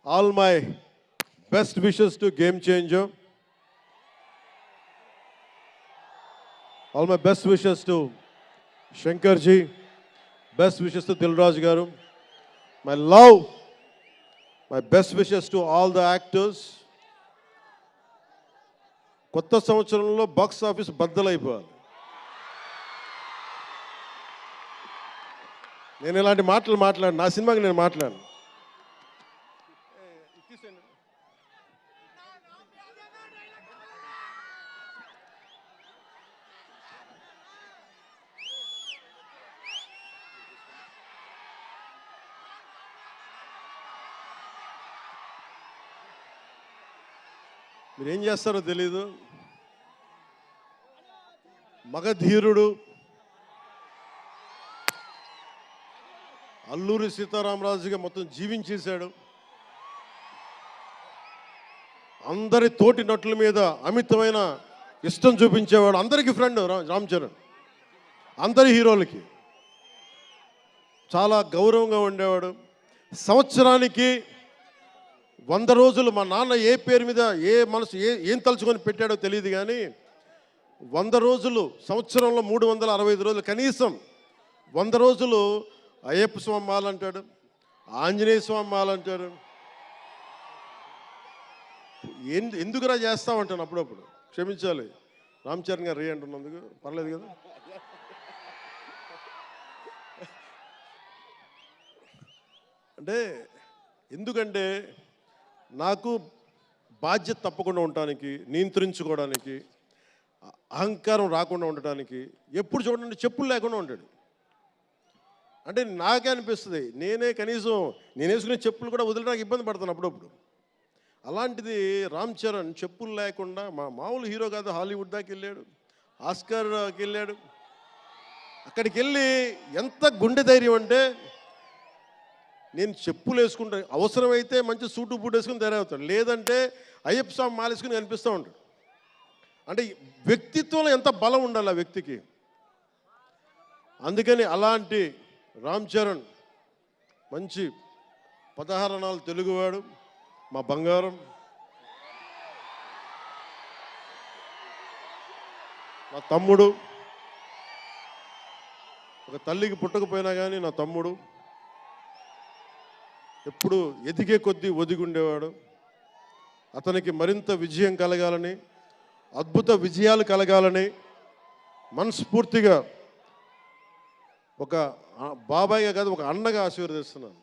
All my best wishes to Game Changer. All my best wishes to Shankar ji. Best wishes to Dilraj Garu. My love. My best wishes to all the actors. కొత్త సంవత్సరంలో box office బద్దలైపోవాలి. నేను ఇలాంటి మాటలు మాట్లాడు, నా సినిమాకి నేను మాట్లాడను. మీరు ఏం చేస్తారో తెలీదు. మగధీరుడు అల్లూరి సీతారామరాజుగా మొత్తం జీవించేశాడు. అందరి తోటి నటుల మీద అమితమైన ఇష్టం చూపించేవాడు. అందరికీ ఫ్రెండ్ రామ్ చరణ్. అందరి హీరోలకి చాలా గౌరవంగా ఉండేవాడు. సంవత్సరానికి 100 రోజులు మా నాన్న ఏ పేరు మీద ఏం తలుచుకొని పెట్టాడో తెలియదు, కానీ 100 రోజులు సంవత్సరంలో 365 రోజులు కనీసం 100 రోజులు అయ్యప్ప స్వామి మాల అంటాడు, ఆంజనేయ స్వామి మాల అంటాడు. ఎందుకురా చేస్తామంటాను అప్పుడప్పుడు. క్షమించాలి రామ్ చరణ్ గారు రే అంటున్నందుకు. పర్లేదు కదా. అంటే ఎందుకంటే నాకు బాధ్యత తప్పకుండా ఉండటానికి, నియంత్రించుకోవడానికి, అహంకారం రాకుండా ఉండటానికి ఎప్పుడు చూడండి చెప్పులు లేకుండా ఉంటాడు. అంటే నాకే అనిపిస్తుంది, కనీసం నేను వేసుకునే చెప్పులు కూడా వదలడానికి ఇబ్బంది పడతాను అప్పుడప్పుడు. అలాంటిది రామ్ చరణ్ చెప్పులు లేకుండా మామూలు హీరో కాదు, హాలీవుడ్ దాకా వెళ్ళాడు, ఆస్కార్కి వెళ్ళాడు. అక్కడికి వెళ్ళి ఎంత గుండె ధైర్యం అంటే, నేను చెప్పులు వేసుకుంటా, అవసరమైతే మంచి సూటు బూట్ వేసుకుని తయారవుతాడు, లేదంటే అయ్యప్ప స్వామి మాలేసుకుని కనిపిస్తూ ఉంటాడు. అంటే వ్యక్తిత్వంలో ఎంత బలం ఉండాలి ఆ వ్యక్తికి. అందుకని అలాంటి రామ్ చరణ్ మంచి 16 అణాలు తెలుగువాడు, మా బంగారం, నా తమ్ముడు. ఒక తల్లికి పుట్టకపోయినా కానీ నా తమ్ముడు. ఎప్పుడు ఎదిగే కొద్దీ ఒదిగుండేవాడు. అతనికి మరింత విజయం కలగాలని, అద్భుత విజయాలు కలగాలని మనస్ఫూర్తిగా ఒక బాబాయ్గా కాదు, ఒక అన్నగా ఆశీర్వదిస్తున్నాను.